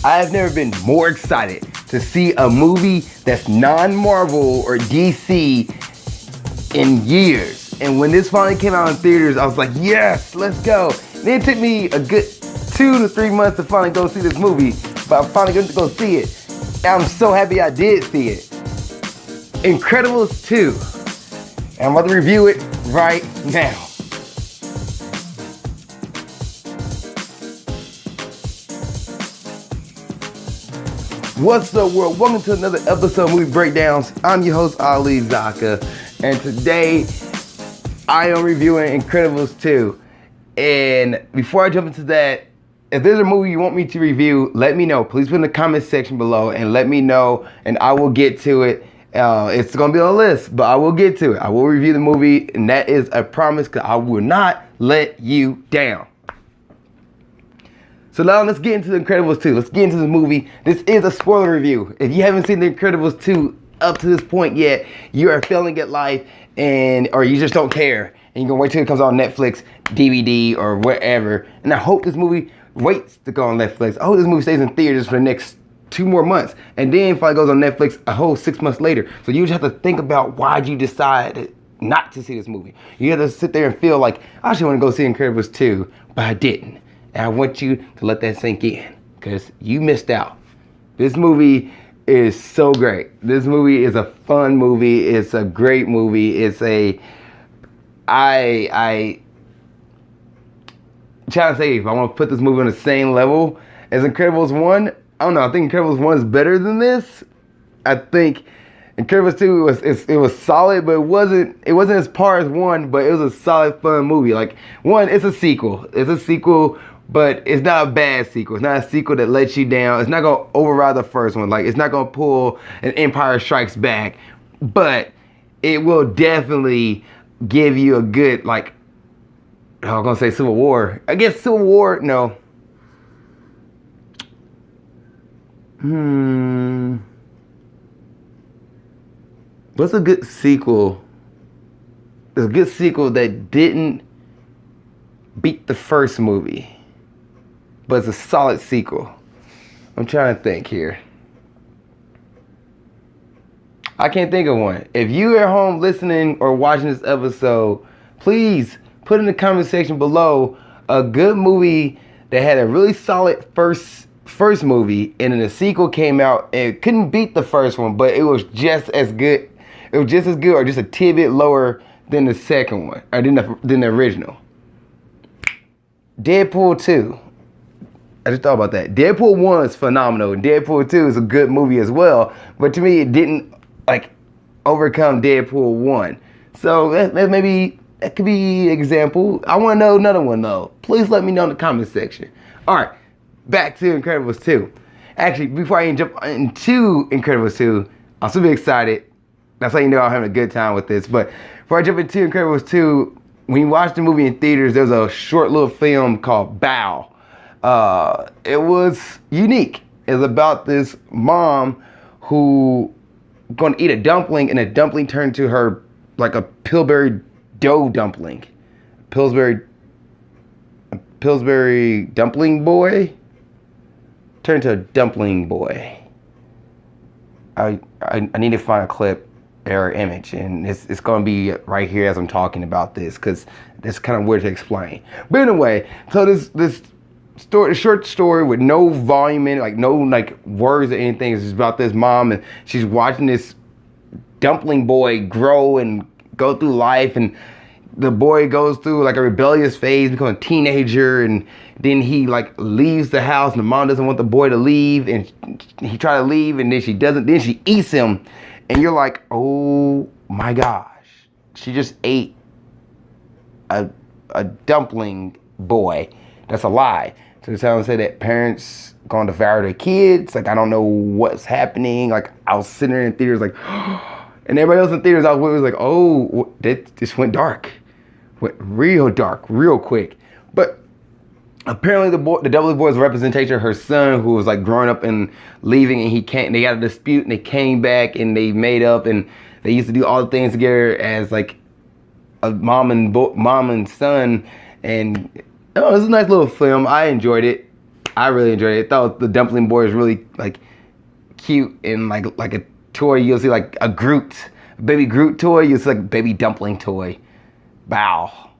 I have never been more excited to see a movie that's non-Marvel or DC in years. And when this finally came out in theaters, I was like, yes, let's go. And it took me a good 2 to 3 months to finally go see this movie, but I finally got to go see it. And I'm so happy I did see it. Incredibles 2. And I'm about to review it right now. What's up, world? Welcome to another episode of Movie Breakdowns. I'm your host, Ali Zakka, and today I am reviewing Incredibles 2. And before I jump into that, if there's a movie you want me to review, let me know. Please put in the comment section below and let me know, and I will get to it. It's going to be on the list, but I will get to it. I will review the movie, and that is a promise, because I will not let you down. So now let's get into The Incredibles 2. Let's get into the movie. This is a spoiler review. If you haven't seen The Incredibles 2 up to this point yet, you are failing at life, or you just don't care. And you're going to wait till it comes on Netflix, DVD, or wherever. And I hope this movie waits to go on Netflix. I hope this movie stays in theaters for the next 2 more months. And then finally goes on Netflix a whole 6 months later. So you just have to think about why'd you decide not to see this movie. You have to sit there and feel like, I actually want to go see Incredibles 2, but I didn't. And I want you to let that sink in, because you missed out. This movie is so great. This movie is a fun movie. It's a great movie. It's a, I'm trying to say, if I want to put this movie on the same level as Incredibles 1, I don't know. I think Incredibles 1 is better than this. I think Incredibles 2 was solid, but it wasn't as par as 1, but it was a solid, fun movie. Like 1, it's a sequel. It's a sequel, but it's not a bad sequel. It's not a sequel that lets you down. It's not going to override the first one. Like, it's not going to pull an Empire Strikes Back, but it will definitely give you a good, like, I'm going to say Civil War. I guess Civil War, no. What's a good sequel? There's a good sequel that didn't beat the first movie, but it's a solid sequel. I'm trying to think here. I can't think of one. If you at home listening or watching this episode, please put in the comment section below a good movie that had a really solid first movie, and then the sequel came out and it couldn't beat the first one, but it was just as good. It was just as good, or just a tidbit lower than the second one, or than the original. Deadpool 2. I just thought about that. Deadpool 1 is phenomenal, and Deadpool 2 is a good movie as well. But to me, it didn't overcome Deadpool 1. So that could be an example. I want to know another one though. Please let me know in the comment section. All right, back to Incredibles 2. Actually, before I jump into Incredibles 2, I'm super excited. That's how you know I'm having a good time with this. But before I jump into Incredibles 2, when you watch the movie in theaters, there's a short little film called Bow. It was unique. It's about this mom who going to eat a dumpling, and a dumpling turned to her like a Pillsbury dough dumpling. Pillsbury dumpling boy turned to a dumpling boy. I need to find a clip or image, and it's going to be right here as I'm talking about this, because it's kind of weird to explain. But anyway, so this story, short story with no volume in it, like no words or anything. It's just about this mom, and she's watching this dumpling boy grow and go through life, and the boy goes through like a rebellious phase, becomes a teenager, and then he leaves the house, and the mom doesn't want the boy to leave, and he tries to leave, and then she doesn't. Then she eats him, and you're like, oh my gosh, she just ate a dumpling boy. That's a lie. So they're trying to say that parents gonna devour their kids. Like, I don't know what's happening. Like, I was sitting there in theaters like, and everybody else in theaters, I was like, oh, that just went dark. Went real dark, real quick. But apparently the Double Boy's representation of her son, who was like growing up and leaving, and they got a dispute, and they came back and they made up, and they used to do all the things together as like a mom and son. And oh, it was a nice little film. I enjoyed it. I really enjoyed it. I thought the Dumpling Boy was really like cute and like a toy. You'll see like a Groot, baby Groot toy. You'll see like a baby dumpling toy. Wow.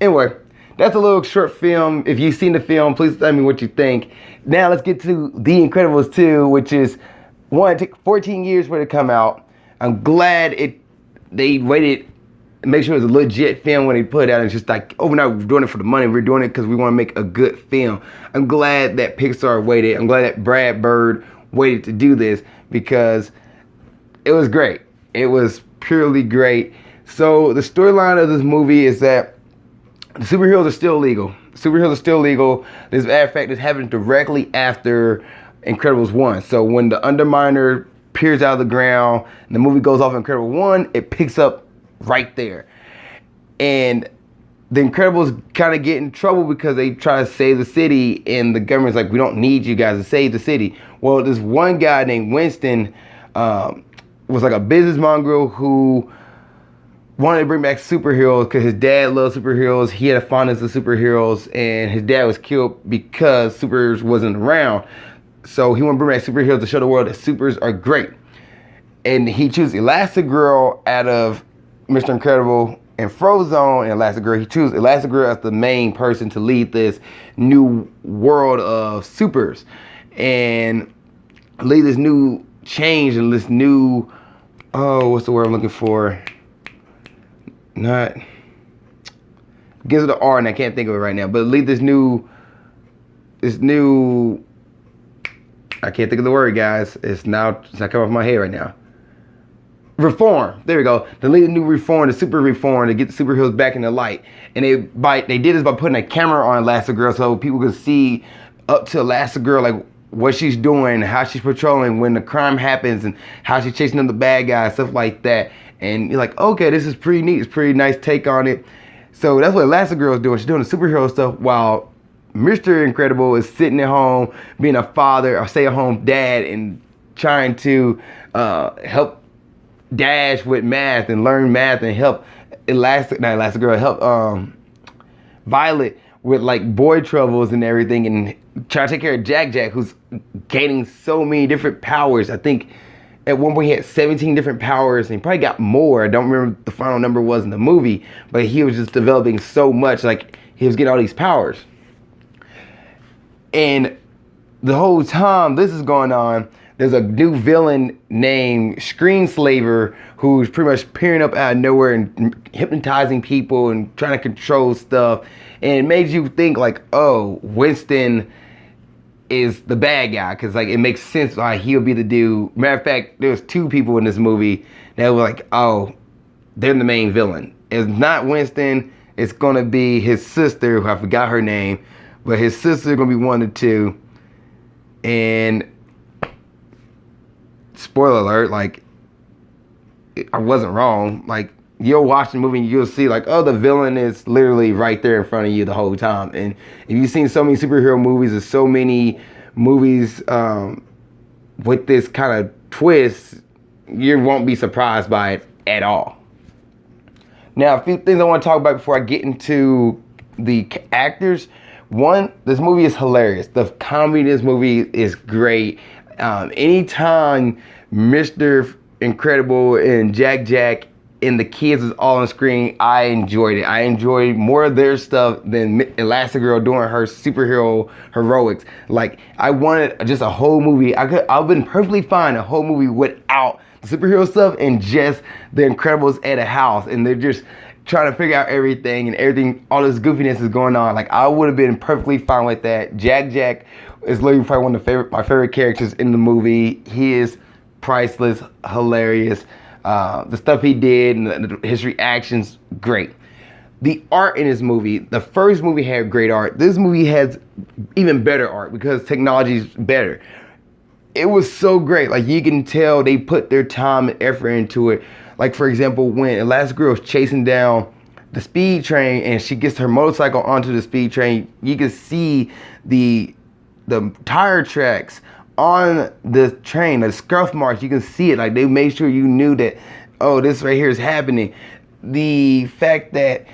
Anyway, that's a little short film. If you've seen the film, please tell me what you think. Now let's get to The Incredibles 2, which is one, it took 14 years for it to come out. I'm glad they waited and make sure it was a legit film when they put it out. It's just like, oh, we're not doing it for the money. We're doing it because we want to make a good film. I'm glad that Pixar waited. I'm glad that Brad Bird waited to do this because it was great. It was purely great. So the storyline of this movie is that the superheroes are still legal. Superheroes are still legal. As a matter of fact, this happened directly after Incredibles 1. So when the Underminer peers out of the ground and the movie goes off in Incredibles 1, it picks up right there. And the Incredibles kind of get in trouble because they try to save the city and the government's like, we don't need you guys to save the city. Well, this one guy named Winston was like a business mongrel who wanted to bring back superheroes because his dad loved superheroes. He had a fondness of superheroes, and his dad was killed because supers wasn't around. So he wanted to bring back superheroes to show the world that supers are great. And he chose Elasta-Girl out of Mr. Incredible and Frozone and Elasta-Girl. He chose Elasta-Girl as the main person to lead this new world of supers and lead this new change and this new, what's the word I'm looking for? Not begins with the R and I can't think of it right now, but lead this new I can't think of the word, guys. It's not coming off my head right now. Reform. There we go. To lead a new reform, the super reform, to get the superheroes back in the light. And they did this by putting a camera on Elasta-Girl so people could see up to Elasta-Girl, like what she's doing, how she's patrolling when the crime happens, and how she's chasing them the bad guys, stuff like that. And you're like, okay, this is pretty neat. It's a pretty nice take on it. So that's what Elasta-Girl is doing. She's doing the superhero stuff while Mr. Incredible is sitting at home, being a father, or stay-at-home dad, and trying to help Dash with math and learn math and help help Violet with like boy troubles and everything, and try to take care of Jack, who's gaining so many different powers. I think at one point he had 17 different powers, and he probably got more. I don't remember what the final number was in the movie, but he was just developing so much, like he was getting all these powers. And the whole time this is going on, there's a new villain named Screenslaver who's pretty much peering up out of nowhere and hypnotizing people and trying to control stuff. And it makes you think like, oh, Winston is the bad guy, because like it makes sense why he'll be the dude. Matter of fact, there's two people in this movie that were like, oh, they're the main villain. It's not Winston. It's going to be his sister, who I forgot her name, but his sister's going to be one of the two. And spoiler alert, like, I wasn't wrong. Like, you'll watch the movie and you'll see, like, oh, the villain is literally right there in front of you the whole time. And if you've seen so many superhero movies, there's so many movies with this kind of twist, you won't be surprised by it at all. Now, a few things I want to talk about before I get into the actors. One, this movie is hilarious. The comedy in this movie is great. Anytime Mr. Incredible and Jack and the kids is all on screen, I enjoyed it. I enjoyed more of their stuff than Elasta-Girl doing her superhero heroics. Like, I wanted just a whole movie. I've been perfectly fine a whole movie without the superhero stuff and just the Incredibles at a house, and they're just trying to figure out everything, and everything, all this goofiness is going on. Like, I would have been perfectly fine with that. Jack is literally probably one of my favorite characters in the movie. He is priceless, hilarious. The stuff he did and his reactions, great. The art in this movie, the first movie had great art. This movie has even better art because technology is better. It was so great. Like, you can tell they put their time and effort into it. Like, for example, when Elasta-Girl is chasing down the speed train and she gets her motorcycle onto the speed train, you can see the tire tracks on the train, the scuff marks. You can see it. Like, they made sure you knew that, oh, this right here is happening. The fact that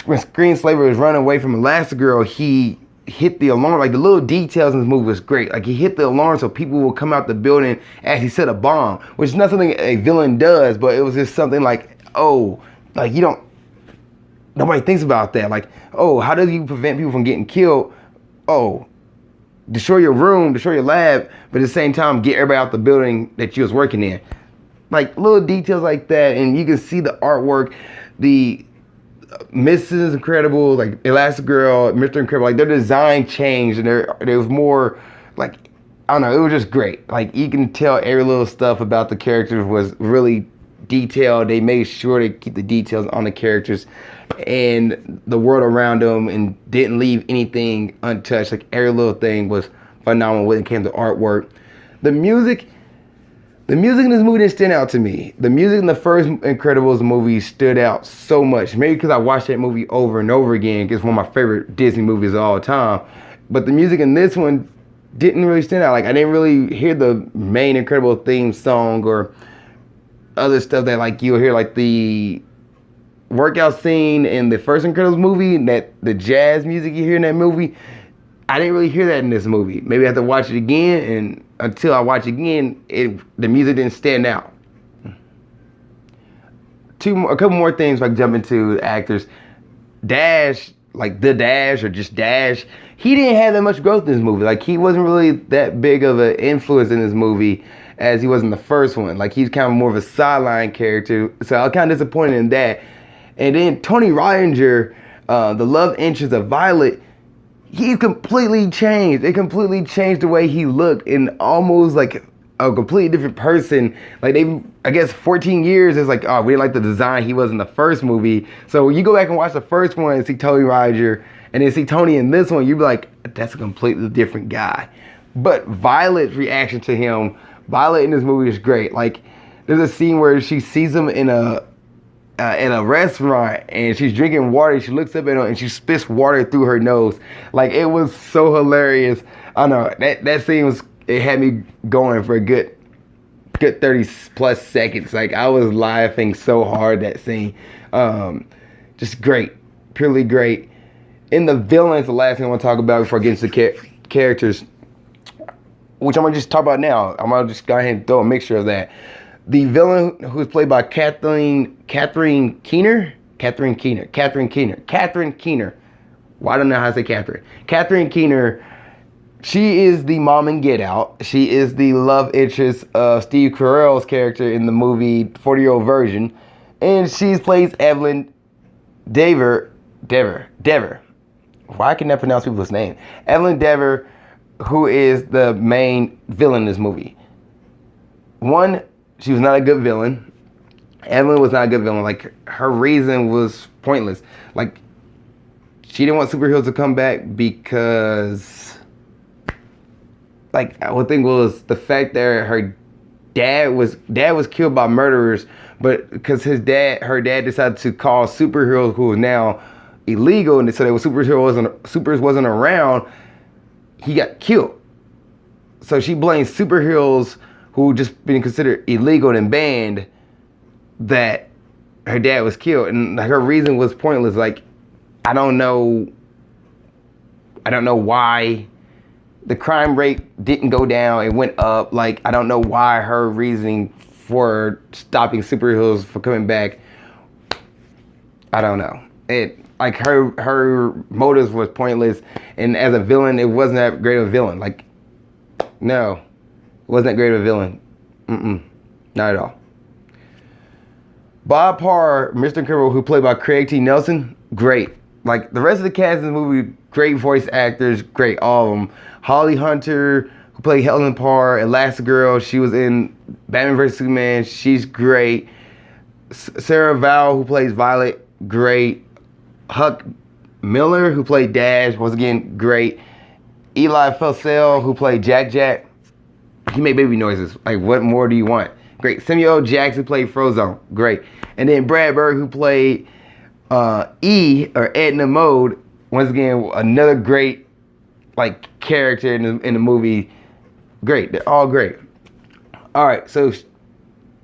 when Screenslaver is running away from Elasta-Girl, he hit the alarm. Like the little details in this movie was great. Like he hit the alarm so people will come out the building as he set a bomb, which is not something a villain does, but it was just something like, oh, like nobody thinks about that. Like, oh, how do you prevent people from getting killed? Oh, destroy your room, destroy your lab, but at the same time, get everybody out the building that you was working in. Like little details like that, and you can see the artwork, the Mrs. Incredible, like Elasta-Girl, Mr. Incredible, like their design changed, and there was more, like, I don't know, it was just great. Like you can tell every little stuff about the characters was really detailed. They made sure to keep the details on the characters and the world around them, and didn't leave anything untouched. Like every little thing was phenomenal when it came to artwork. The music in this movie didn't stand out to me. The music in the first Incredibles movie stood out so much. Maybe because I watched that movie over and over again. It's one of my favorite Disney movies of all time. But the music in this one didn't really stand out. Like I didn't really hear the main Incredible theme song or other stuff that like you'll hear, like the workout scene in the first Incredibles movie, that the jazz music you hear in that movie. I didn't really hear that in this movie. Maybe I have to watch it again, and until I watch it again, the music didn't stand out. A couple more things if I can jump into the actors. Dash, like the Dash or just Dash, he didn't have that much growth in this movie. Like he wasn't really that big of an influence in this movie as he was in the first one. Like he's kind of more of a sideline character, so I was kind of disappointed in that. And then Tony Reininger, the love interest of Violet, he's completely changed. It completely changed the way he looked, and almost like a completely different person. Like I guess 14 years is like, oh, we didn't like the design he was in the first movie. So when you go back and watch the first one and see Tony Reininger, and then see Tony in this one, you'd be like, that's a completely different guy. But Violet's reaction to him, Violet in this movie is great. Like there's a scene where she sees him in a restaurant, and she's drinking water. She looks up at him and she spits water through her nose. Like it was so hilarious. I know that scene it had me going for a good 30 plus seconds. Like I was laughing so hard that scene. Just great, purely great. In the villains, the last thing I want to talk about before I get into the characters, which I'm gonna just talk about now. I'm gonna just go ahead and throw a mixture of that. The villain, who was played by Catherine Keener. Well, I don't know how to say Catherine. Catherine Keener. She is the mom in Get Out. She is the love interest of Steve Carell's character in the movie 40-Year-Old Virgin. And she plays Evelyn Dever. Why can I pronounce people's name? Evelyn Dever, who is the main villain in this movie. One, she was not a good villain. Evelyn was not a good villain. Like, her reason was pointless. Like, she didn't want superheroes to come back because, like, one thing was the fact that her dad was killed by murderers, but because her dad decided to call superheroes who are now illegal, and so there was supers wasn't around, he got killed. So she blames superheroes who just been considered illegal and banned that her dad was killed, and her reason was pointless. Like, I don't know why the crime rate didn't go down, it went up. Like, I don't know why her reasoning for stopping superheroes from coming back, I don't know. Like, her motives was pointless, and as a villain, it wasn't that great of a villain. Like, no, it wasn't that great of a villain. Not at all. Bob Parr, Mr. Incredible, who played by Craig T. Nelson, great. Like, the rest of the cast in the movie, great voice actors, great, all of them. Holly Hunter, who played Helen Parr, Elasta-Girl, she was in Batman vs. Superman, she's great. Sarah Vowell, who plays Violet, great. Huck Miller, who played Dash, once again, great. Eli Felsell, who played Jack. He made baby noises. Like, what more do you want? Great. Samuel L. Jackson, who played Frozone, great. And then Brad Bird, who played E, or Edna Mode, once again, another great, like, character in the movie. Great. They're all great. All right, so this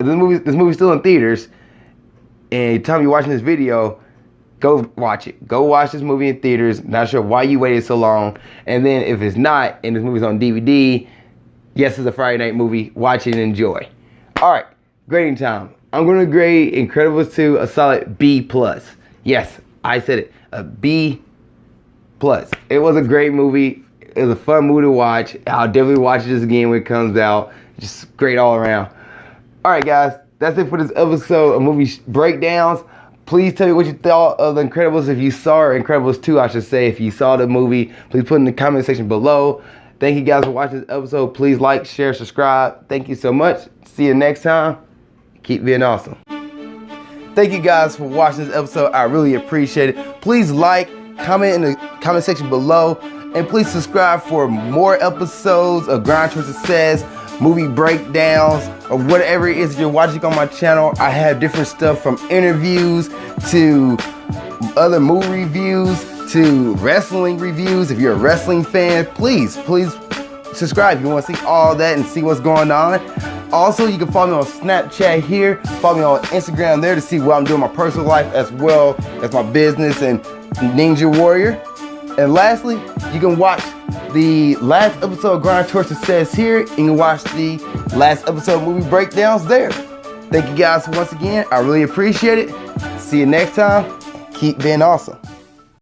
movie's still in theaters, and time you're watching this video, go watch it. Go watch this movie in theaters. Not sure why you waited so long. And then if it's not, and this movie's on DVD, yes, it's a Friday night movie. Watch it and enjoy. All right, grading time. I'm going to grade Incredibles 2 a solid B+. Yes, I said it, a B+. It was a great movie. It was a fun movie to watch. I'll definitely watch this again when it comes out. Just great all around. All right, guys, that's it for this episode of movie breakdowns. Please tell me what you thought of The Incredibles. If you saw Incredibles 2, I should say. If you saw the movie, please put in the comment section below. Thank you guys for watching this episode. Please like, share, subscribe. Thank you so much. See you next time. Keep being awesome. Thank you guys for watching this episode. I really appreciate it. Please like, comment in the comment section below, and please subscribe for more episodes of Grind Towards Success, movie breakdowns, or whatever it is that you're watching on my channel. I have different stuff from interviews to other movie reviews to wrestling reviews. If you're a wrestling fan, please subscribe if you want to see all that and see what's going on. Also, you can follow me on Snapchat here. Follow me on Instagram there to see what I'm doing in my personal life as well as my business and Ninja Warrior. And lastly, you can watch the last episode of Grind Towards Success here. And you can watch the last episode of movie breakdowns there. Thank you guys once again. I really appreciate it. See you next time. Keep being awesome.